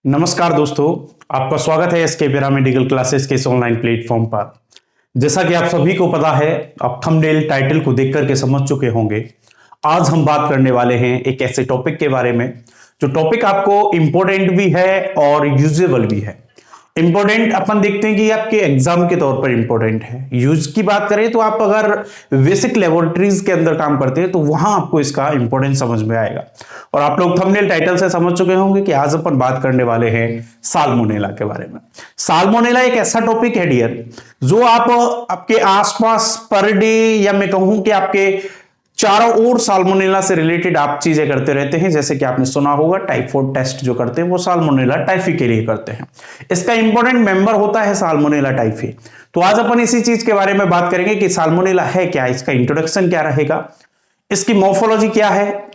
नमस्कार दोस्तों, आपका स्वागत है एसके पैरामेडिकल क्लासेस के इस ऑनलाइन प्लेटफॉर्म पर। जैसा कि आप सभी को पता है, आप थंबनेल टाइटल को देख करके समझ चुके होंगे। आज हम बात करने वाले हैं एक ऐसे टॉपिक के बारे में जो टॉपिक आपको इंपॉर्टेंट भी है और यूजेबल भी है। इंपॉर्टेंट अपन देखते हैं कि आपके एग्जाम के तौर पर इंपॉर्टेंट है। यूज की बात करें तो आप अगर बेसिक लेबोरेटरीज के अंदर काम करते हैं तो वहां आपको इसका इंपॉर्टेंस समझ में आएगा। और आप लोग थंबनेल टाइटल से समझ चुके होंगे कि आज अपन बात करने वाले हैं साल्मोनेला के बारे में। साल्मोनेला एक ऐसा टॉपिक है डियर, जो आपके आसपास पर डे, या मैं कहूं कि आपके चारों ओर साल्मोनेला से रिलेटेड आप चीजें करते रहते हैं। जैसे कि आपने सुना होगा टाइफॉइड टेस्ट जो करते हैं वो साल्मोनेला टाइफी के लिए करते हैं। इसका इंपॉर्टेंट मेंबर होता है साल्मोनेला टाइफी। तो आज अपन इसी चीज के बारे में बात करेंगे कि साल्मोनेला है क्या, इसका इंट्रोडक्शन क्या रहेगा, इसकी मॉर्फोलॉजी क्या है,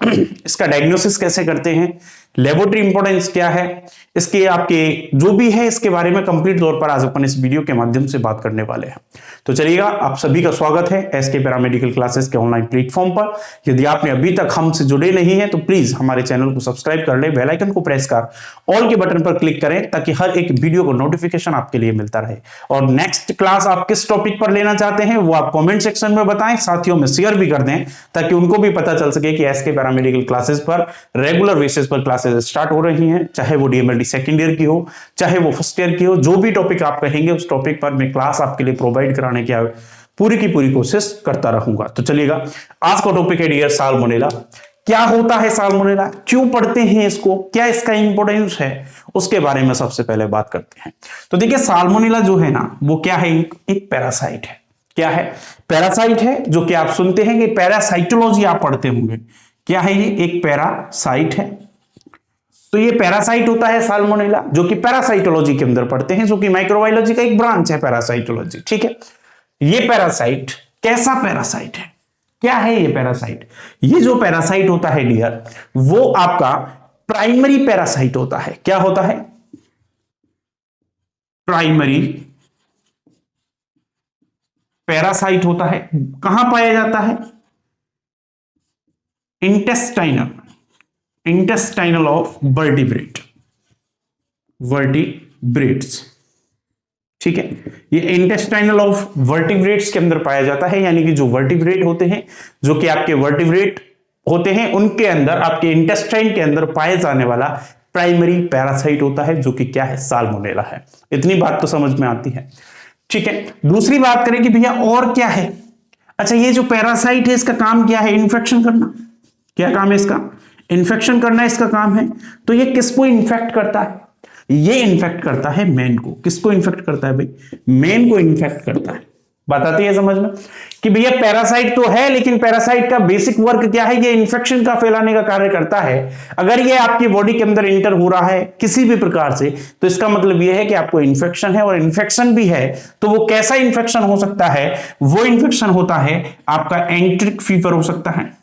इसका डायग्नोसिस कैसे करते हैं, लेबोरेटरी इंपॉर्टेंस क्या है, इसके आपके जो भी है इसके बारे में कंप्लीट तौर पर आज अपन इस वीडियो के माध्यम से बात करने वाले हैं। तो चलिएगा, आप सभी का स्वागत है एसके पैरामेडिकल क्लासेस के ऑनलाइन प्लेटफॉर्म पर। यदि आपने अभी तक हमसे जुड़े नहीं है तो प्लीज हमारे चैनल को सब्सक्राइब कर ले, बेल आइकन को प्रेस कर ऑल के बटन पर क्लिक करें ताकि हर एक वीडियो को नोटिफिकेशन आपके लिए मिलता रहे। और नेक्स्ट क्लास आप किस टॉपिक पर लेना चाहते हैं वो आप कॉमेंट सेक्शन में बताएं, साथियों में शेयर भी कर दें ताकि उनको भी पता चल सके कि एसके पैरामेडिकल क्लासेस पर रेगुलर बेसिस पर क्लासेस स्टार्ट हो रही हैं। चाहे वो डीएमएलटी सेकंड ईयर की हो, चाहे वो फर्स्ट ईयर की हो, जो भी टॉपिक आप कहेंगे उस टॉपिक पर मैं क्लास आपके लिए प्रोवाइड कराने की पूरी की पूरी कोशिश करता रहूंगा। तो चलिएगा, आज का टॉपिक है डियर साल्मोनेला। क्या होता है साल्मोनेला, क्यों पढ़ते हैं इसको, क्या इसका इंपॉर्टेंस है, उसके बारे में सबसे पहले बात करते हैं। तो देखिए, साल्मोनेला जो है ना वो क्या है, एक पैरासाइट है। क्या है? पैरासाइट है, जो कि आप सुनते हैं कि पैरासाइटोलॉजी आप पढ़ते होंगे। क्या है ये? एक पैरासाइट है। तो ये पैरासाइट होता है साल्मोनेला, जो कि पैरासाइटोलॉजी के अंदर पढ़ते हैं, जो कि माइक्रोबायोलॉजी का एक ब्रांच है पैरासाइटोलॉजी। ठीक है, ये पैरासाइट कैसा पैरासाइट है, क्या है ये पैरासाइट? ये जो पैरासाइट होता है डियर, वो आपका प्राइमरी पैरासाइट होता है। क्या होता है? प्राइमरी पैरासाइट होता है। कहां पाया जाता है? Intestinal of vertebrates. ठीक है, ये इंटेस्टाइनल ऑफ वर्टिब्रेट्स के अंदर पाया जाता है, यानी कि जो वर्टिब्रेट होते हैं, जो कि आपके वर्टिब्रेट होते हैं, उनके अंदर आपके इंटेस्टाइन के अंदर पाए जाने वाला प्राइमरी पैरासाइट होता है, जो कि क्या है? साल्मोनेला है। इतनी बात तो समझ में आती है। ठीक है, दूसरी बात करें कि भैया और क्या है। अच्छा, ये जो पैरासाइट है इसका काम क्या है? इन्फेक्शन करना। क्या काम है इसका? इन्फेक्शन करना इसका काम है। तो ये किसको इन्फेक्ट करता है? ये इन्फेक्ट करता है मेन को। किसको इन्फेक्ट करता है भाई? मेन को इन्फेक्ट करता है। बात आती है समझ में कि भैया पैरासाइट तो है, लेकिन पैरासाइट का बेसिक वर्क क्या है? ये इन्फेक्शन का फैलाने का कार्य करता है। अगर ये आपकी बॉडी के अंदर इंटर हो रहा है किसी भी प्रकार से, तो इसका मतलब ये है कि आपको इन्फेक्शन है, और इन्फेक्शन भी है तो वो कैसा इन्फेक्शन हो सकता है? वो इन्फेक्शन होता है आपका एंट्रिक फीवर हो सकता है।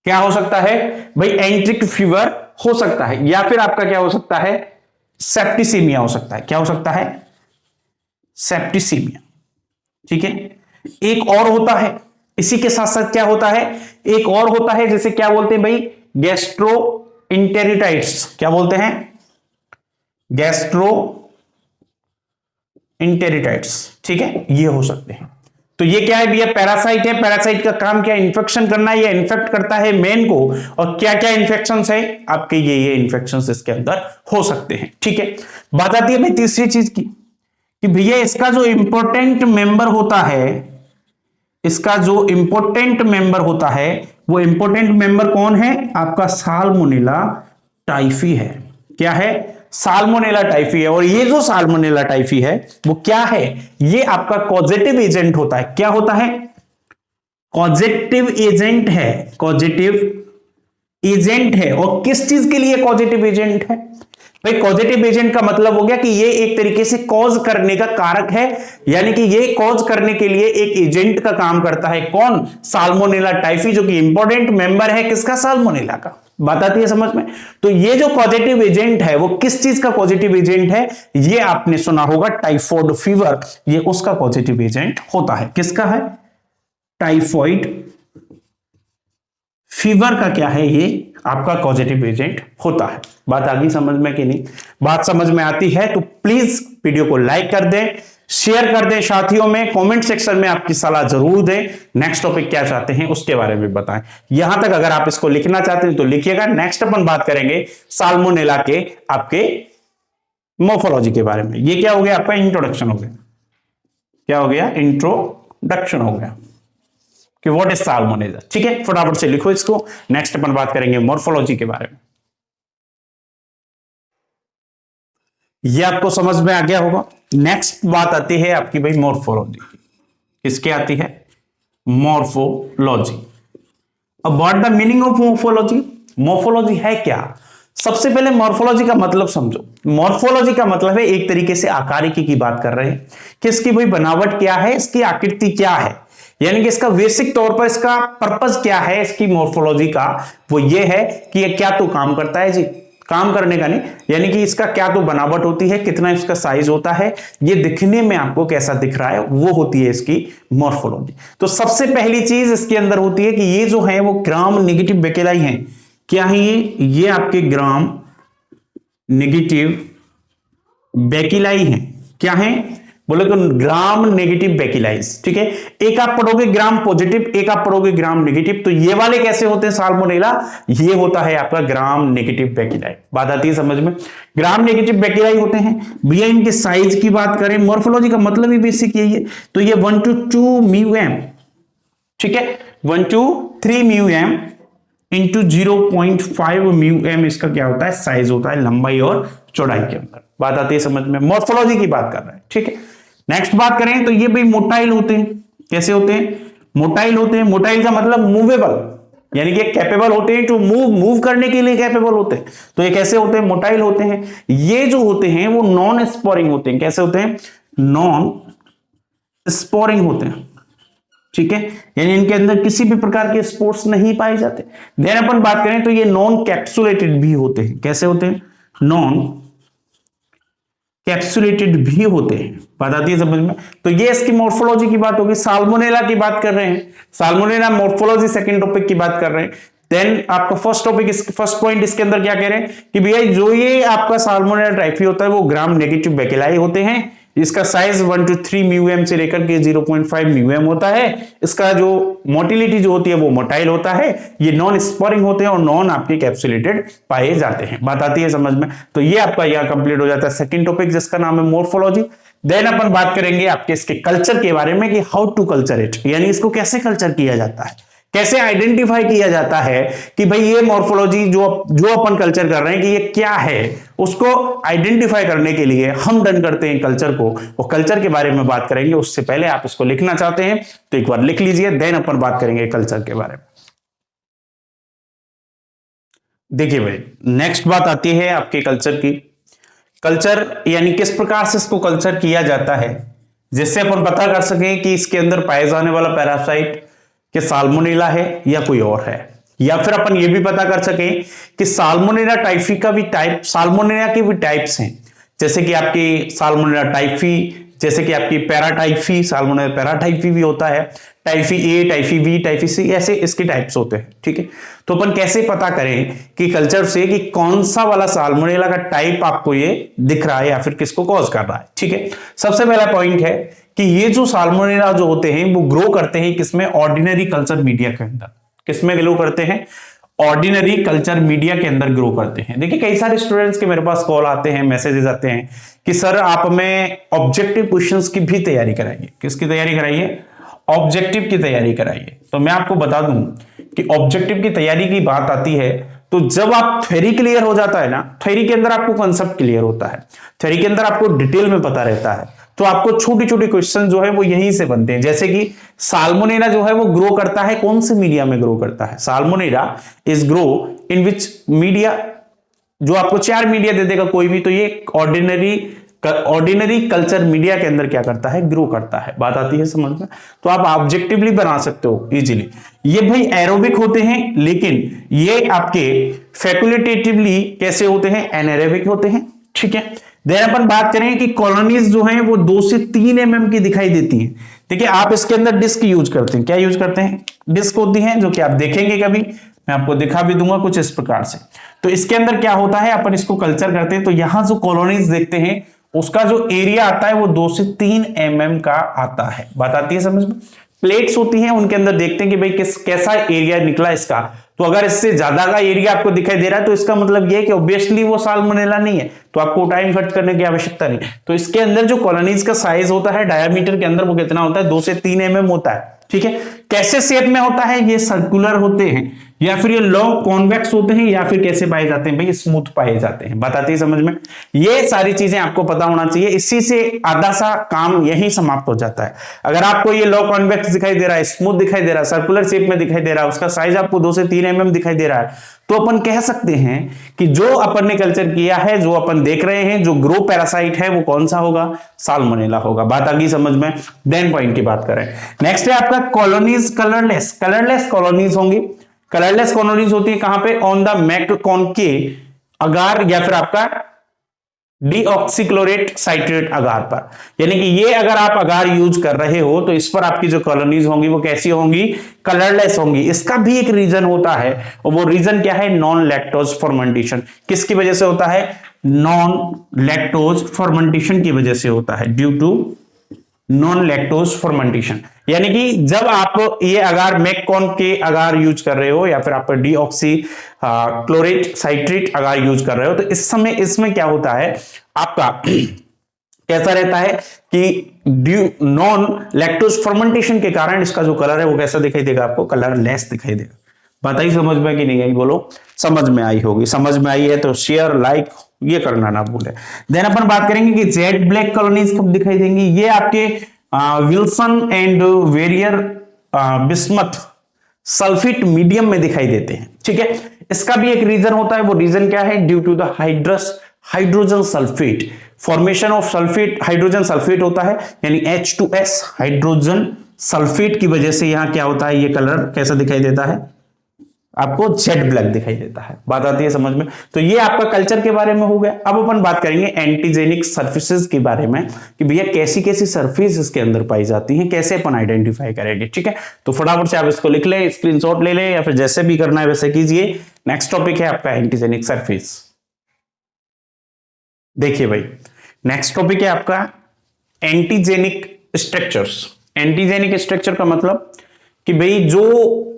क्या हो सकता है भाई? एंट्रिक फीवर हो सकता है, या फिर आपका क्या हो सकता है? सेप्टिसीमिया हो सकता है। क्या हो सकता है? सेप्टिसीमिया। ठीक है, एक और होता है इसी के साथ साथ, क्या होता है? एक और होता है, जैसे क्या बोलते हैं भाई? गैस्ट्रो इंटेरिटाइट्स। क्या बोलते हैं? गैस्ट्रो इंटेरिटाइट्स। ठीक है, ये हो सकते हैं। तो ये क्या है भैया? पैरासाइट है। पैरासाइट का काम क्या? इन्फेक्शन करना। ये इन्फेक्ट करता है मेन को। और क्या क्या इन्फेक्शंस है आपके? ये इन्फेक्शंस इसके अंदर हो सकते हैं। ठीक है, बात आती है भाई तीसरी चीज की कि भैया इसका जो इंपॉर्टेंट मेंबर होता है, इसका जो इंपॉर्टेंट मेंबर होता है, वो इंपॉर्टेंट मेंबर कौन है? आपका साल्मोनेला टाइफी है। क्या है? साल्मोनेला टाइफी है। और ये जो साल्मोनेला टाइफी है वो क्या है? ये आपका कॉजेटिव एजेंट होता है। क्या होता है? कॉजेटिव एजेंट है। कॉजेटिव एजेंट है। और किस चीज के लिए कॉजेटिव एजेंट है भाई? पॉजिटिव एजेंट का मतलब हो गया कि ये एक तरीके से कॉज करने का कारक है, यानी कि ये कॉज करने के लिए एक एजेंट का काम करता है। कौन? साल्मोनेला टाइफी, जो कि इंपॉर्टेंट मेंबर है किसका? साल्मोनेला का। बात आती है समझ में? तो ये जो पॉजिटिव एजेंट है वो किस चीज का पॉजिटिव एजेंट है? ये आपने सुना होगा टाइफॉइड फीवर, ये उसका पॉजिटिव एजेंट होता है। किसका है? टाइफॉइड फीवर का क्या है? ये आपका कॉजेटिव एजेंट होता है। बात आ गई समझ में कि नहीं? बात समझ में आती है तो प्लीज वीडियो को लाइक कर दें, शेयर कर दें साथियों में, कमेंट सेक्शन में आपकी सलाह जरूर दें, नेक्स्ट टॉपिक क्या चाहते हैं उसके बारे में बताएं। यहां तक अगर आप इसको लिखना चाहते हैं तो लिखिएगा। नेक्स्ट अपन बात करेंगे साल्मोनेला के आपके मोर्फोलॉजी के बारे में। ये क्या हो गया? आपका इंट्रोडक्शन हो गया। क्या हो गया? इंट्रोडक्शन हो गया कि व्हाट इज साल्मोनेला। ठीक है, फटाफट से लिखो इसको। नेक्स्ट अपन बात करेंगे मोर्फोलॉजी के बारे में। ये आपको समझ में आ गया होगा। नेक्स्ट बात आती है आपकी भाई मोर्फोलॉजी की। किसकी आती है? मोर्फोलॉजी। अब what the meaning of morphology? Morphology है क्या? सबसे पहले मोर्फोलॉजी का मतलब समझो। मोर्फोलॉजी का मतलब है एक तरीके से आकारिकी की बात कर रहे हैं कि इसकी भाई बनावट क्या है, इसकी आकृति क्या है, यानी कि इसका बेसिक तौर पर इसका पर्पस क्या है इसकी मोर्फोलॉजी का, वो ये है कि ये क्या तो काम करता है जी, काम करने का नहीं, यानी कि इसका क्या तो बनावट होती है, कितना इसका साइज होता है, ये दिखने में आपको कैसा दिख रहा है, वो होती है इसकी मोर्फोलॉजी। तो सबसे पहली चीज इसके अंदर होती है कि ये जो है वो ग्राम नेगेटिव बेकेलाई है। क्या है ये आपके ग्राम नेगेटिव बेकिलाई है। क्या है? बोले तो ग्राम नेगेटिव बेकिलाइज। ठीक है, एक आप पढ़ोगे ग्राम पॉजिटिव, एक आप पढ़ोगे ग्राम नेगेटिव। तो ये वाले कैसे होते हैं साल्मोनेला? ये होता है आपका ग्राम नेगेटिव बेकिलाई। बात आती है समझ में? ग्राम नेगेटिव बेकिलाई होते हैं भैया। इनके साइज की बात करें, मोर्फोलॉजी का मतलब ही बेसिक यही है। तो ये 1 to 2 μm, ठीक है, 1 to 3 μm इंटू 0.5 μm इसका क्या होता है? साइज होता है लंबाई और चौड़ाई के अंदर। बात आती है समझ में? मोर्फोलॉजी की बात कर रहे हैं। ठीक है, नेक्स्ट बात करें तो ये भी मोटाइल होते हैं। कैसे होते हैं? मोटाइल होते हैं। मोटाइल का मतलब मूवेबल, यानी कि कैपेबल होते हैं, जो मूव करने के लिए कैपेबल होते हैं। तो ये कैसे होते हैं? मोटाइल होते हैं। ये जो होते हैं वो नॉन स्पोरिंग होते हैं। कैसे होते हैं? नॉन स्पोरिंग होते हैं। ठीक है, यानी इनके अंदर किसी भी प्रकार के स्पोर्स नहीं पाए जाते। देन अपन बात करें तो ये नॉन कैप्सुलेटेड भी होते हैं। कैसे होते हैं? नॉन कैप्सुलेटेड भी होते हैं। बात आती है समझ में? तो ये इसकी मोर्फोलॉजी की बात होगी। साल्मोनेला की बात कर रहे हैं, साल्मोनेला मोर्फोलॉजी सेकंड टॉपिक की बात कर रहे हैं। देन आपका फर्स्ट टॉपिक, फर्स्ट पॉइंट इसके अंदर क्या कह रहे हैं कि भैया जो ये आपका साल्मोनेला टाइफी होता है वो ग्राम नेगेटिव बेकेलाई होते हैं। इसका साइज 1 to 3 μm से लेकर के 0.5 μm होता है। इसका जो मोटिलिटी जो होती है वो मोटाइल होता है। ये नॉन स्पोरिंग होते हैं और नॉन आपके कैप्सुलेटेड पाए जाते हैं। बात आती है समझ में? तो ये आपका यहां कंप्लीट हो जाता है सेकंड टॉपिक जिसका नाम है मोर्फोलॉजी। देन अपन बात करेंगे आपके इसके कल्चर के बारे में कि हाउ टू कल्चर इट, यानी इसको कैसे कल्चर किया जाता है, कैसे आइडेंटिफाई किया जाता है कि भाई ये मोर्फोलॉजी जो अपन कल्चर कर रहे हैं कि ये क्या है, उसको आइडेंटिफाई करने के लिए हम डन करते हैं कल्चर को। वो कल्चर के बारे में बात करेंगे। उससे पहले आप इसको लिखना चाहते हैं तो एक बार लिख लीजिए, देन अपन बात करेंगे कल्चर के बारे में। देखिए भाई, नेक्स्ट बात आती है आपके कल्चर की। कल्चर यानी किस प्रकार से इसको कल्चर किया जाता है, जिससे अपन पता कर सकें कि इसके अंदर पाए जाने वाला पैरासाइट कि साल्मोनेला है या कोई और है, या फिर अपन ये भी पता कर सकें कि साल्मोनेला टाइफी का भी टाइप, साल्मोनेला के भी टाइप्स हैं, जैसे कि आपकी साल्मोनेला टाइफी, जैसे कि आपकी पैराटाइफी, साल्मोनेला पैराटाइफी भी होता है, टाइफी ए, टाइफी बी, टाइफी सी, ऐसे इसके टाइप्स होते हैं। ठीक है, तो अपन कैसे पता करें कि कल्चर से कि कौन सा वाला साल्मोनेला का टाइप आपको ये दिख रहा है या फिर किसको कॉज कर रहा है। ठीक है, सबसे पहला पॉइंट है कि ये जो साल्मोनेला जो होते हैं वो ग्रो करते हैं किसमें? ऑर्डिनरी कल्चर मीडिया के अंदर। किसमें ग्रो करते हैं? ऑर्डिनरी कल्चर मीडिया के अंदर ग्रो करते हैं। देखिए कई सारे स्टूडेंट्स के मेरे पास कॉल आते हैं, मैसेजेस आते हैं कि सर आप हमें ऑब्जेक्टिव क्वेश्चंस की भी तैयारी कराइए। किसकी तैयारी कराइए? ऑब्जेक्टिव की तैयारी कराइए। तो मैं आपको बता दूं कि ऑब्जेक्टिव की तैयारी की बात आती है तो जब आप थ्योरी क्लियर हो जाता है ना, थ्योरी के अंदर आपको कॉन्सेप्ट क्लियर होता है, थ्योरी के अंदर आपको डिटेल में पता रहता है, तो आपको छोटी छोटी क्वेश्चन जो है वो यहीं से बनते हैं। जैसे कि साल्मोनेला जो है वो ग्रो करता है कौन से मीडिया में ग्रो करता है? Salmonella is grow in which media, जो आपको 4 मीडिया दे देगा कोई भी, तो ये ऑर्डिनरी कल्चर मीडिया के अंदर क्या करता है? ग्रो करता है। बात आती है समझ में? तो आप ऑब्जेक्टिवली बना सकते हो इजीली। ये भाई एरोबिक होते हैं, लेकिन ये आपके फैकुलेटेटिवली कैसे होते हैं? एनारोबिक होते हैं। ठीक है, देन अपन बात करें कि कॉलोनीज जो हैं वो 2 से 3 mm की दिखाई देती हैं। देखिए आप इसके अंदर डिस्क यूज करते हैं। क्या यूज करते हैं? डिस्क होती हैं जो कि आप देखेंगे कभी मैं आपको दिखा भी दूंगा कुछ इस प्रकार से। तो इसके अंदर क्या होता है, अपन इसको कल्चर करते हैं तो यहां जो कॉलोनीज देखते हैं उसका जो एरिया आता है वो 2 से 3 mm का आता है। बात आती है समझ में। प्लेट्स होती हैं उनके अंदर देखते हैं कि भाई कैसा एरिया निकला इसका। तो अगर इससे ज्यादा का एरिया आपको दिखाई दे रहा है तो इसका मतलब ये है कि ऑब्वियसली वो साल्मोनेला नहीं है, तो आपको टाइम खर्च करने की आवश्यकता नहीं। तो इसके अंदर जो कॉलोनीज का साइज होता है डायमीटर के अंदर वो कितना होता है, 2 से 3 mm होता है। ठीक है, कैसे शेप में होता है, ये सर्कुलर होते हैं या फिर ये लॉन्ग कॉन्वेक्स होते हैं या फिर कैसे पाए जाते हैं भाई, स्मूथ पाए जाते हैं। बताती है समझ में। ये सारी चीजें आपको पता होना चाहिए, इसी से आधा सा काम यही समाप्त हो जाता है। अगर आपको ये लॉ कॉन्वेक्स दिखाई दे रहा है, स्मूथ दिखाई दे रहा है, सर्कुलर शेप में दिखाई दे रहा है, उसका साइज आपको 2 से 3 mm दिखाई दे रहा है, तो अपन कह सकते हैं कि जो अपन ने कल्चर किया है, जो अपन देख रहे हैं, जो ग्रो पैरासाइट है वो कौन सा होगा, साल्मोनेला होगा। बात आ गई समझ में। देन पॉइंट की बात करें, नेक्स्ट है आपका कॉलोनीज कलरलेस। कलरलेस कॉलोनीज होंगी। कलरलेस कॉलोनीज होती है कहां पे, ऑन द मैक्रोकॉन के अगार या फिर आपका डीऑक्सीक्लोरेट साइट्रेट अगार पर। यानी कि ये अगर आप अगार यूज कर रहे हो तो इस पर आपकी जो कॉलोनीज होंगी वो कैसी होंगी, कलरलेस होंगी। इसका भी एक रीजन होता है और वो रीजन क्या है, नॉन लैक्टोज फर्मेंटेशन। किसकी वजह से होता है, नॉन लैक्टोज फर्मेंटेशन की वजह से होता है, due to non lactose fermentation. यानी कि जब आप ये अगार मैककॉन के अगार यूज कर रहे हो या फिर आप डीऑक्सी क्लोरेट साइट्रेट अगार यूज कर रहे हो तो इस समय इसमें क्या होता है आपका कैसा रहता है कि ड्यू नॉन लैक्टोज फर्मेंटेशन के कारण इसका जो कलर है वो कैसा दिखाई देगा, आपको कलरलेस दिखाई देगा। बात आई समझ में कि नहीं आई, बोलो समझ में आई होगी। समझ में आई है तो शेयर लाइक ये करना ना भूले। देन अपन बात करेंगे कि जेड ब्लैक कॉलोनीज कब दिखाई देंगी। ये आपके Wilson and Blair bismuth sulphate medium में दिखाई देते हैं। ठीक है, इसका भी एक रीजन होता है, वो रीजन क्या है, due to the hydrogen sulphate. Formation of sulphate, hydrogen sulphate होता है यानी H2S हाइड्रोजन सल्फेट की वजह से यहां क्या होता है, ये कलर कैसा दिखाई देता है आपको, जेड ब्लैक दिखाई देता है। बात आती है समझ में। तो ये आपका कल्चर के बारे में हो गया। अब अपन बात करेंगे एंटीजेनिक सर्फेसेस के बारे में कि भैया कैसी कैसी सर्फेस इसके अंदर पाई जाती हैं, कैसे अपन आइडेंटिफाई करेंगे। ठीक है, तो फटाफट से आप इसको लिख ले, स्क्रीनशॉट ले ले या फिर जैसे भी करना है वैसे कीजिए। नेक्स्ट टॉपिक है आपका एंटीजेनिक सर्फेस। देखिए भाई, नेक्स्ट टॉपिक है आपका एंटीजेनिक स्ट्रक्चर्स। एंटीजेनिक स्ट्रक्चर का मतलब कि भाई जो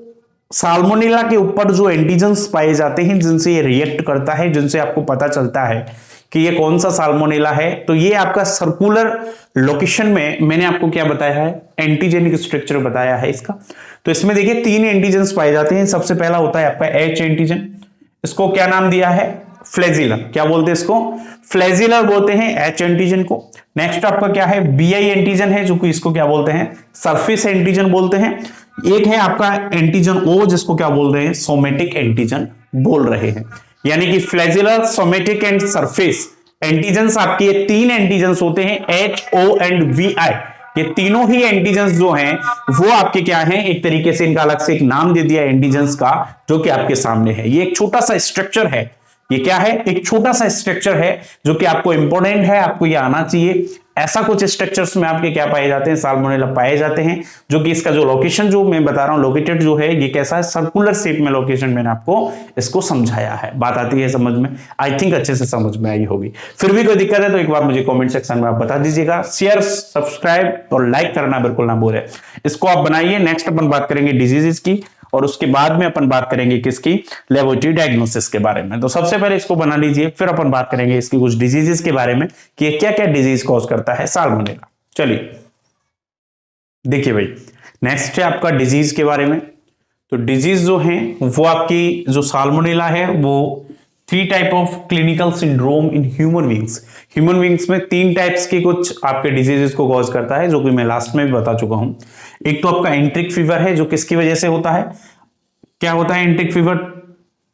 साल्मोनेला के ऊपर जो एंटीजेंस पाए जाते हैं जिनसे ये रिएक्ट करता है, जिनसे आपको पता चलता है कि ये कौन सा साल्मोनेला है, तो ये आपका सर्कुलर लोकेशन में मैंने आपको क्या बताया है, एंटीजेनिक स्ट्रक्चर बताया है इसका। तो इसमें देखिए 3 एंटीजेंस पाए जाते हैं। सबसे पहला होता है आपका H एंटीजन, इसको क्या नाम दिया है, फ्लैजिलर। क्या बोलते हैं इसको, फ्लैजिलर बोलते हैं H एंटीजन को। नेक्स्ट आपका क्या है, BI एंटीजन है जो कि इसको क्या बोलते हैं, सरफेस एंटीजन बोलते हैं। एक है आपका एंटीजन O जिसको क्या बोल रहे हैं, सोमेटिक एंटीजन बोल रहे हैं। यानी कि flagellar, somatic and surface antigens आपके ये 3 एंटीजन्स होते हैं, H, O एंड VI। ये तीनों ही एंटीजन्स जो हैं वो आपके क्या हैं, एक तरीके से इनका अलग से एक नाम दे दिया एंटीजन्स का जो कि आपके सामने है। ये एक छोटा सा स्ट्रक्चर है, ये क्या है, एक छोटा सा स्ट्रक्चर है जो कि आपको इंपॉर्टेंट है, आपको ये आना चाहिए। ऐसा कुछ स्ट्रक्चर्स में आपके क्या पाए जाते हैं, साल्मोनेला पाए जाते हैं, जो कि इसका जो लोकेशन जो मैं बता रहा हूं लोकेटेड जो है ये कैसा है, सर्कुलर शेप में लोकेशन मैंने आपको इसको समझाया है। बात आती है समझ में, आई थिंक अच्छे से समझ में आई होगी। फिर भी कोई दिक्कत है तो एक बार मुझे कमेंट सेक्शन में आप बता दीजिएगा। शेयर, सब्सक्राइब और लाइक करना बिल्कुल ना भूलें। इसको आप बनाइए। नेक्स्ट अपन बात करेंगे डिजीजेस की और उसके बाद में अपन बात करेंगे किसकी, लेबोरेटरी डायग्नोसिस के बारे में। तो सबसे पहले इसको बना लीजिए, फिर अपन बात करेंगे इसकी कुछ डिजीजेस के बारे में कि क्या क्या डिजीज कॉज करता है साल्मोनेला। चलिए देखिए भाई, नेक्स्ट है आपका डिजीज के बारे में। तो डिजीज जो है वो आपकी जो साल्मोनेला है वो 3 type of clinical syndrome in human beings. Human beings में 3 टाइप्स की कुछ आपके डिजीजेस को कॉज करता है जो कि मैं लास्ट में भी बता चुका हूं। एक तो आपका एंट्रिक फीवर है जो किसकी वजह से होता है, क्या होता है एंट्रिक फीवर,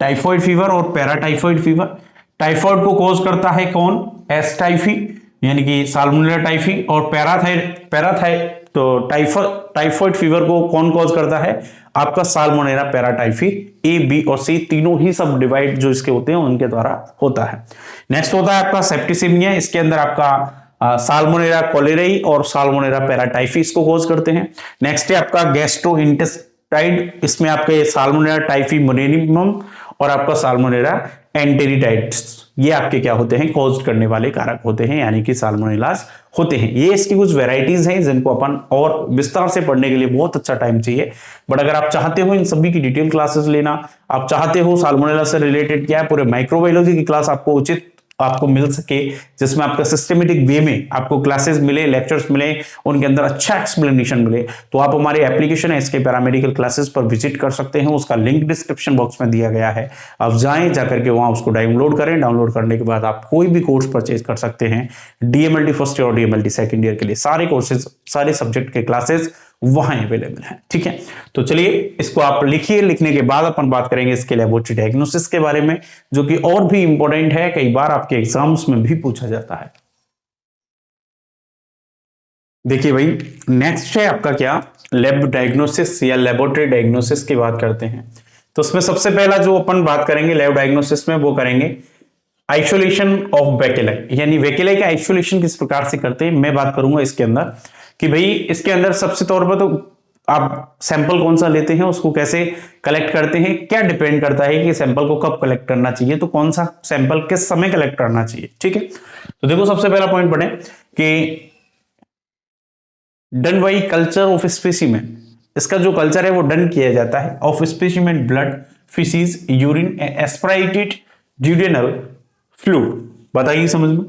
टाइफॉइड फीवर और पैराटाइफॉइड फीवर। टाइफॉइड को कॉज करता है कौन, एस टाइफी यानी कि साल्मोनेला टाइफी, और तो टाइफॉइड फीवर को कौन कॉज करता है, आपका साल्मोनेला पैराटाइफी। A, B और C तीनों ही सब डिवाइड जो इसके होते हैं उनके द्वारा होता है। नेक्स्ट होता है आपका सेप्टिसिमिया, इसके अंदर आपका साल्मोनेला कोलेराई और साल्मोनेला पैराटाइफी इसको कॉज करते हैं। नेक्स्ट है आपका टाइड, इसमें आपका ये साल्मोनेला टाइफी मोनेलियम और आपका साल्मोनेला एंटेरिटाइड्स, ये आपके क्या होते हैं, कॉज करने वाले कारक होते हैं, यानी कि साल्मोनेलास होते हैं। ये इसकी कुछ वेराइटीज हैं जिनको अपन और विस्तार से पढ़ने के लिए बहुत अच्छा टाइम चाहिए। बट अगर आप चाहते हो इन सभी की डिटेल क्लासेस लेना, आप चाहते हो साल्मोनेला से रिलेटेड क्या है पूरे माइक्रोबायोलॉजी की क्लास आपको उचित आपको मिल सके, जिसमें आपका सिस्टमेटिक वे में आपको क्लासेस मिले, लेक्चर्स मिले, उनके अंदर अच्छा एक्सप्लेनेशन मिले, तो आप हमारी एप्लीकेशन है इसके पैरामेडिकल क्लासेस पर विजिट कर सकते हैं। उसका लिंक डिस्क्रिप्शन बॉक्स में दिया गया है, आप जाएं, जाकर के वहां उसको डाउनलोड करें। डाउनलोड करने के बाद आप कोई भी कोर्स परचेज कर सकते हैं। डीएमएलटी फर्स्ट ईयर और डीएमएलटी सेकंड ईयर के लिए सारे कोर्सेज, सारे सब्जेक्ट के क्लासेस वहां अवेलेबल है। ठीक है, तो चलिए इसको आप लिखिए। लिखने के बाद अपन बात करेंगे इसके लेबोरेटरी डायग्नोसिस के बारे में, जो कि और भी इंपॉर्टेंट है, कई बार आपके एग्जाम्स में भी पूछा जाता है। देखिए भाई, नेक्स्ट है आपका क्या, लैब डायग्नोसिस या लेबोरेटरी डायग्नोसिस की बात करते हैं। तो उसमें सबसे पहला जो अपन बात करेंगे लैब डायग्नोसिस में, वो करेंगे आइसोलेशन ऑफ वैकेलाई, यानी वैकेलाई का आइसोलेशन किस प्रकार से करते हैं, मैं बात करूंगा इसके अंदर कि भाई इसके अंदर सबसे तौर पर तो आप सैंपल कौन सा लेते हैं, उसको कैसे कलेक्ट करते हैं, क्या डिपेंड करता है कि सैंपल को कब कलेक्ट करना चाहिए, तो कौन सा सैंपल किस समय कलेक्ट करना चाहिए। ठीक है, तो देखो सबसे पहला पॉइंट पढ़े कि done by culture of specimen, इसका जो कल्चर है वो डन किया जाता है of specimen blood, faeces, urine, aspirated duodenal fluid. बताइए समझ में,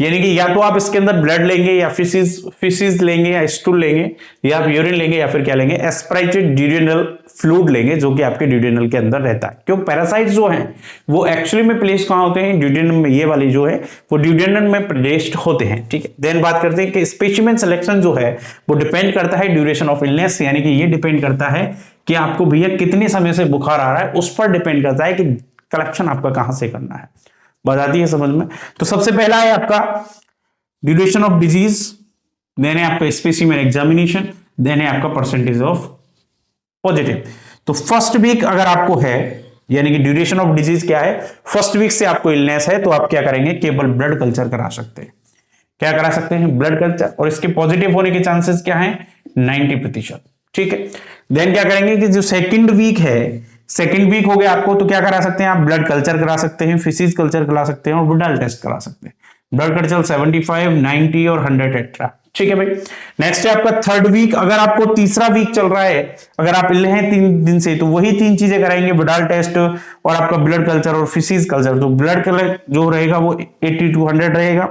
यानी कि या तो आप इसके अंदर ब्लड लेंगे या फिसीज लेंगे या स्टूल लेंगे या आप यूरिन लेंगे या फिर क्या लेंगे, एस्पिरेटेड ड्यूडेनल फ्लूइड लेंगे, जो कि आपके ड्यूडेनल के अंदर रहता है। क्यों, पैरासाइट जो हैं वो एक्चुअली में प्लेस कहां होते हैं, ड्यूडेनम में। ये वाली जो है वो ड्यूडेनम में प्लेस्ड होते हैं। ठीक है, देन बात करते हैं कि स्पेसिमेन सिलेक्शन जो है वो डिपेंड करता है ड्यूरेशन ऑफ इलनेस, यानी कि ये डिपेंड करता है कि आपको भैया कितने समय से बुखार आ रहा है, उस पर डिपेंड करता है कि कलेक्शन आपका कहां से करना है। बताती है समझ में। तो सबसे पहला है आपका ड्यूरेशन ऑफ डिजीज, देन है आपका स्पेसिमेन एग्जामिनेशन, देन है आपका परसेंटेज ऑफ पॉजिटिव। तो फर्स्ट वीक अगर आपको है, यानी कि ड्यूरेशन ऑफ डिजीज क्या है, फर्स्ट वीक से आपको इलनेस है, तो आप क्या करेंगे, केवल ब्लड कल्चर करा सकते हैं। क्या करा सकते हैं, ब्लड कल्चर, और इसके पॉजिटिव होने के चांसेस क्या है, 90%। ठीक है, देन क्या करेंगे कि जो सेकंड वीक है, सेकंड वीक हो गया आपको, तो क्या करा सकते हैं आप, ब्लड कल्चर करा सकते हैं, फिसीज कल्चर करा सकते हैं और विडाल टेस्ट करा सकते हैं। ब्लड कल्चर 75, 90 और 100 एक्स्ट्रा। ठीक है भाई, नेक्स्ट है आपका थर्ड वीक। अगर आपको तीसरा वीक चल रहा है, अगर आप इले हैं 3 दिन से, तो वही 3 चीजें कराएंगे, विडाल टेस्ट और आपका ब्लड कल्चर और फिसीज कल्चर। तो ब्लड कल्चर जो रहेगा वो 80 to 100 रहेगा,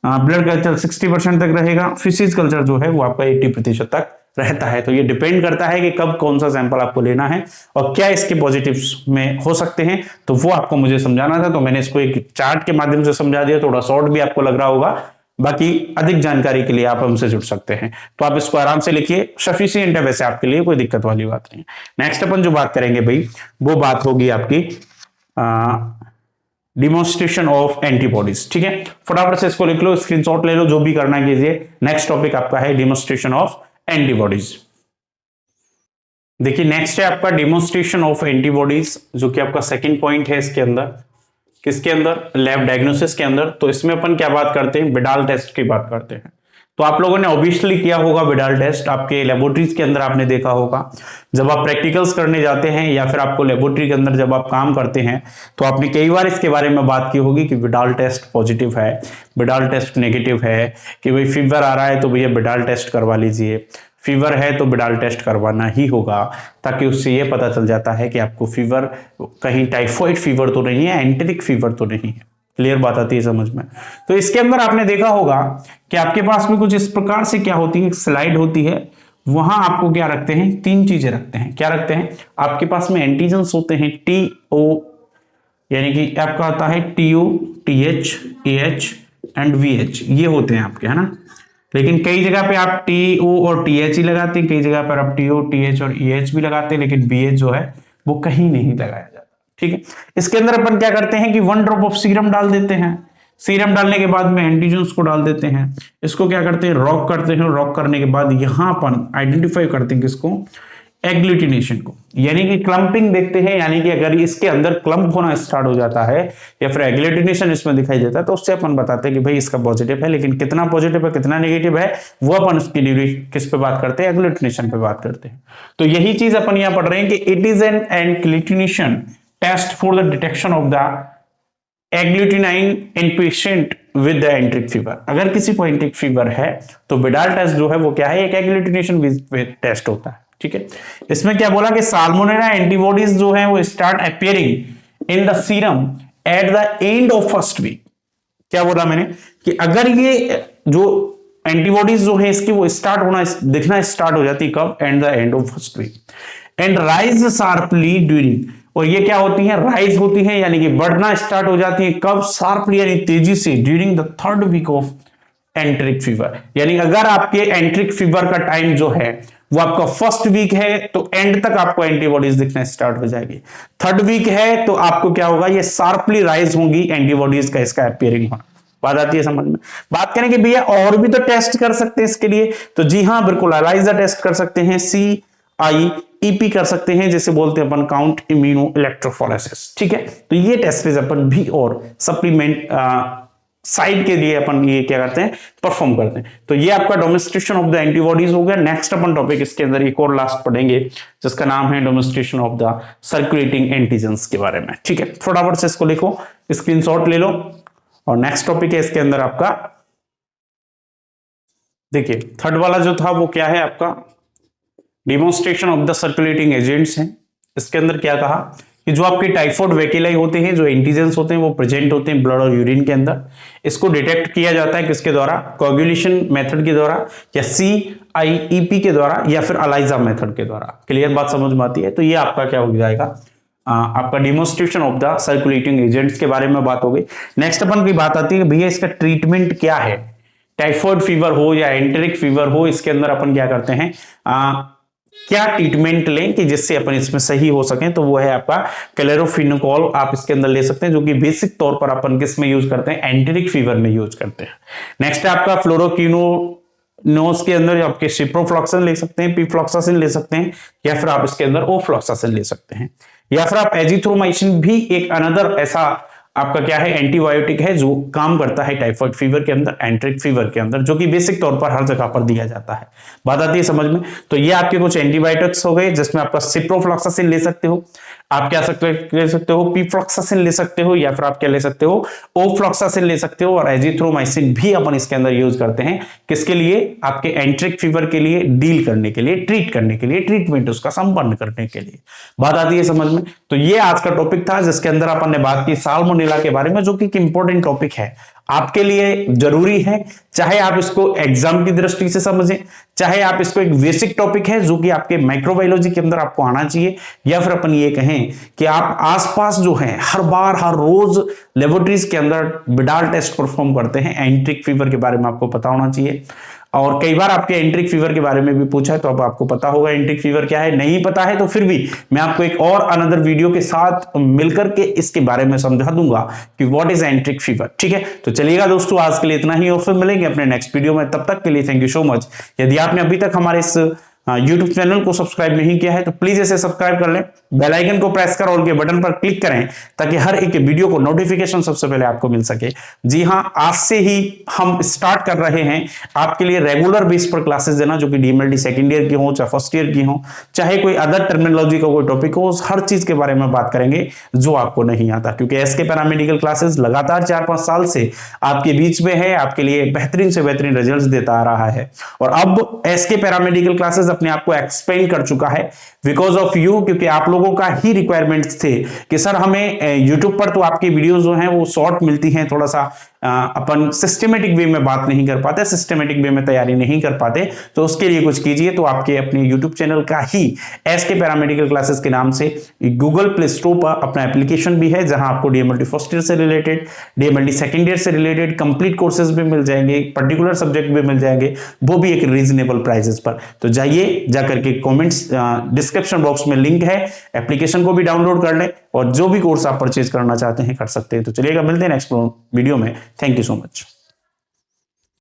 ब्लड कल्चर 60% तक रहेगा, फिसीज कल्चर जो है वो आपका 80% तक रहता है। तो ये डिपेंड करता है कि कब कौन सा सैंपल आपको लेना है और क्या इसके पॉजिटिव्स में हो सकते हैं, तो वो आपको मुझे समझाना था। तो मैंने इसको एक चार्ट के माध्यम से समझा दिया, थोड़ा शॉर्ट भी आपको लग रहा होगा। बाकी अधिक जानकारी के लिए आप हमसे जुड़ सकते हैं, तो आप इसको आराम से लिखिए, सफिशिएंट है वैसे आपके लिए, कोई दिक्कत वाली बात नहीं है। नेक्स्ट अपन जो बात करेंगे भाई, वो बात होगी आपकी डिमोन्स्ट्रेशन ऑफ एंटीबॉडीज। ठीक है, फटाफट से इसको लिख लो, स्क्रीनशॉट ले लो, जो भी करना कीजिए। नेक्स्ट टॉपिक आपका है डिमोन्स्ट्रेशन ऑफ एंटीबॉडीज। देखिए नेक्स्ट है आपका डिमोन्स्ट्रेशन ऑफ एंटीबॉडीज, जो कि आपका सेकंड पॉइंट है इसके अंदर। किसके अंदर, लैब डायग्नोसिस के अंदर। तो इसमें अपन क्या बात करते हैं, विडाल टेस्ट की बात करते हैं। तो आप लोगों ने ऑब्वियसली किया होगा विडाल टेस्ट, आपके लेबोरेटरीज के अंदर आपने देखा होगा। जब आप प्रैक्टिकल्स करने जाते हैं या फिर आपको लेबोरेटरी के अंदर जब आप काम करते हैं, तो आपने कई बार इसके बारे में बात की होगी कि विडाल टेस्ट पॉजिटिव है, विडाल टेस्ट नेगेटिव है, कि भाई फीवर आ रहा है तो भैया विडाल टेस्ट करवा लीजिए, फीवर है तो विडाल टेस्ट करवाना ही होगा, ताकि उससे ये पता चल जाता है कि आपको फीवर कहीं टाइफॉइड फीवर तो नहीं है, एंटेरिक फीवर तो नहीं है। क्लियर बात आती है समझ में। तो इसके अंदर आपने देखा होगा कि आपके पास में कुछ इस प्रकार से क्या होती है, स्लाइड होती है, वहां आपको क्या रखते हैं, 3 चीजें रखते हैं। क्या रखते हैं, आपके पास में एंटीजेंस होते हैं, टीओ, यानी कि आपका आता है TO, TH, AH and VH, ये होते हैं आपके, है ना। लेकिन कई जगह पे आप टीओ और टीएच ही लगाते हैं, कई जगह पर आप टीओ, टीएच और ईएच भी लगाते हैं, लेकिन बीएच जो है वो कहीं नहीं लगाया जाता। ठीक है, इसके अंदर अपन क्या करते हैं कि 1 ड्रॉप ऑफ सीरम डाल देते हैं। सीरम डालने के बाद में एंटीजेंस को डाल देते हैं, इसको क्या करते हैं, रॉक करते हैं। रॉक करने के बाद यहां अपन आइडेंटिफाई करते हैं किसको, एग्लूटिनेशन को, यानी कि क्लंपिंग देखते हैं, यानी कि अगर इसके अंदर क्लंप होना स्टार्ट हो जाता है या फिर एग्लूटिनेशन इसमें दिखाई देता है तो उससे अपन बताते हैं कि भाई इसका पॉजिटिव है, लेकिन कितना पॉजिटिव है कितना नेगेटिव है वो अपन उसकी ड्यूरेशन किस पे बात करते हैं, एग्लूटिनेशन पे बात करते हैं। तो यही चीज अपन यहां पढ़ रहे हैं कि it is an agglutination test for the detection of the agglutinin in patient with the enteric fever. अगर किसी को एंट्रिक फीवर है तो बिडाल टेस्ट जो है वो क्या है, एक एग्लूटिनेशन टेस्ट होता है। ठीक है, इसमें क्या बोला कि साल्मोनेला एंटीबॉडीज जो है वो start appearing in the serum at the end of first week. क्या बोला मैंने कि अगर ये जो एंटीबॉडीज जो है इसकी वो स्टार्ट होना दिखना स्टार्ट हो जाती कब, and the end of first week, and rise sharply during, और ये क्या होती है, राइज होती है यानी कि बढ़ना स्टार्ट हो जाती है कब, शार्पली यानी तेजी से, during the third week of enteric fever. यानी अगर आपके एंट्रिक फीवर का टाइम जो है वो आपका फर्स्ट वीक है तो एंड तक आपको एंटीबॉडीज दिखना स्टार्ट हो जाएगी। थर्ड वीक है तो आपको क्या होगा, ये शार्पली राइज होंगी एंटीबॉडीज का इसका अपीयरिंग होना। बात आती है समझ में। बात करें कि भैया और भी तो टेस्ट कर सकते हैं इसके लिए, तो जी हाँ बिल्कुल, एलाइजा टेस्ट कर सकते हैं, CIEP कर सकते हैं जिसे बोलते हैं अपन काउंट इम्यूनो इलेक्ट्रोफोरेसिस। ठीक है, तो ये टेस्ट अपन भी और सप्लीमेंट साइड के लिए अपन ये क्या करते हैं, परफॉर्म करते हैं। तो ये आपका डोमेस्टिकेशन ऑफ द एंटीबॉडीज हो गया। नेक्स्ट अपन टॉपिक इसके अंदर एक और लास्ट पढ़ेंगे जिसका नाम है domestication of the circulating antigens के बारे में। ठीक है, फटाफट से इसको लिखो, स्क्रीनशॉट ले लो। और नेक्स्ट टॉपिक है इसके अंदर आपका, देखिए थर्ड वाला जो था वो क्या है आपका, demonstration of the circulating agents है। इसके अंदर क्या कहा कि जो आपके टाइफॉइड वैक्यूलाई होते हैं, जो एंटीजेंस होते हैं वो प्रेजेंट होते हैं ब्लड और यूरिन के अंदर, इसको डिटेक्ट किया जाता है किसके द्वारा, कोएगुलेशन मेथड के द्वारा या CIEP के द्वारा या फिर एलाइजा मेथड के द्वारा। क्लियर बात समझ में आती है। तो ये आपका क्या हो जाएगा, आपका demonstration of the circulating agents के बारे में बात हो गई। नेक्स्ट अपन की बात आती है कि भैया इसका ट्रीटमेंट क्या है, टाइफॉइड फीवर हो या एंटेरिक फीवर हो, इसके अंदर अपन क्या करते हैं, क्या ट्रीटमेंट लें कि जिससे अपन इसमें सही हो सके, तो वो है आपका क्लोरोफिनोकॉल आप इसके अंदर ले सकते हैं, जो कि बेसिक तौर पर अपन किस में यूज करते हैं, एंटेरिक फीवर में यूज करते हैं। नेक्स्ट है आपका फ्लोरोक्विनोज के अंदर आपके सिप्रोफ्लॉक्सिन ले सकते हैं, पीफ्लॉक्सासिन ले सकते हैं, या फिर आप इसके अंदर ओफ्लॉक्सासिन ले सकते हैं, या फिर आप एजिथ्रोमाइसिन भी एक अनदर ऐसा आपका क्या है, एंटीबायोटिक है जो काम करता है टाइफॉइड फीवर के अंदर, एंट्रिक फीवर के अंदर, जो कि बेसिक तौर पर हर जगह पर दिया जाता है। बात आती है समझ में। तो ये आपके कुछ एंटीबायोटिक्स हो गए जिसमें आपका सिप्रोफ्लॉक्सासिन ले सकते हो, आप क्या ले सकते हो, पीफ्लॉक्सासिन ले सकते हो, या फिर आप क्या ले सकते हो, ओफ्लॉक्सासिन ले सकते हो, और एजिथ्रोमाइसिन भी अपन इसके अंदर यूज करते हैं किसके लिए, आपके एंट्रिक फीवर के लिए, डील करने के लिए, ट्रीट करने के लिए, ट्रीटमेंट उसका संपन्न करने के लिए। बात आती है समझ में। तो ये आज का टॉपिक था जिसके अंदर अपन ने बात की साल्मोनेला के बारे में, जो कि एक इंपॉर्टेंट टॉपिक है, आपके लिए जरूरी है, चाहे आप इसको एग्जाम की दृष्टि से समझें, चाहे आप इसको एक बेसिक टॉपिक है जो कि आपके माइक्रोबायोलॉजी के अंदर आपको आना चाहिए, या फिर अपन ये कहें कि आप आसपास जो है हर बार हर रोज लेबोरेटरीज के अंदर बिडाल टेस्ट परफॉर्म करते हैं, एंट्रिक फीवर के बारे में आपको पता होना चाहिए। और कई बार आपके एंट्रिक फीवर के बारे में भी पूछा है, तो अब आपको पता होगा एंट्रिक फीवर क्या है। नहीं पता है तो फिर भी मैं आपको एक और अनदर वीडियो के साथ मिलकर के इसके बारे में समझा दूंगा कि व्हाट इज एंट्रिक फीवर। ठीक है, तो चलिएगा दोस्तों, आज के लिए इतना ही और फिर मिलेंगे अपने नेक्स्ट वीडियो में। तब तक के लिए थैंक यू सो मच। यदि आपने अभी तक हमारे इस YouTube चैनल को सब्सक्राइब नहीं किया है तो प्लीज इसे सब्सक्राइब कर लें, बेल आइकन को प्रेस कर ऑल के बटन पर क्लिक करें ताकि हर एक वीडियो को नोटिफिकेशन सबसे पहले आपको मिल सके। जी हां, आज से ही हम स्टार्ट कर रहे हैं आपके लिए रेगुलर बेस पर क्लासेस देना, जो कि DMLT सेकंड ईयर की हो चाहे फर्स्ट ईयर की हो, चाहे कोई अदर टर्मिनोलॉजी का कोई टॉपिक हो, हर चीज के बारे में बात करेंगे जो आपको नहीं आता, क्योंकि SK पैरामेडिकल क्लासेस लगातार 4-5 साल से आपके बीच में है, आपके लिए बेहतरीन से बेहतरीन रिजल्ट्स देता आ रहा है। और अब SK पैरामेडिकल क्लासेस अपने आप को एक्सपेंड कर चुका है बिकॉज ऑफ यू, क्योंकि आप लोगों का ही रिक्वायरमेंट्स थे कि सर हमें YouTube पर तो आपकी वीडियोस जो हैं वो शॉर्ट मिलती हैं, थोड़ा सा अपन सिस्टमेटिक वे में बात नहीं कर पाते, सिस्टमेटिक वे में तैयारी नहीं कर पाते, तो उसके लिए कुछ कीजिए। तो आपके अपने YouTube चैनल का ही SK पैरामेडिकल क्लासेस के नाम से गूगल प्ले स्टोर पर अपना एप्लीकेशन भी है, जहां आपको DMLT फर्स्ट ईयर से रिलेटेड, DMLT सेकंड ईयर से रिलेटेड कंप्लीट कोर्सेज भी मिल जाएंगे, पर्टिकुलर सब्जेक्ट भी मिल जाएंगे, वो भी एक रीजनेबल प्राइसेस पर। तो जाइए, जाकर के कमेंट्स डिस्क्रिप्शन बॉक्स में लिंक है, एप्लीकेशन को भी डाउनलोड कर लें और जो भी कोर्स आप परचेज करना चाहते हैं कर सकते हैं। तो चलिएगा, मिलते हैं नेक्स्ट वीडियो में। Thank you so much.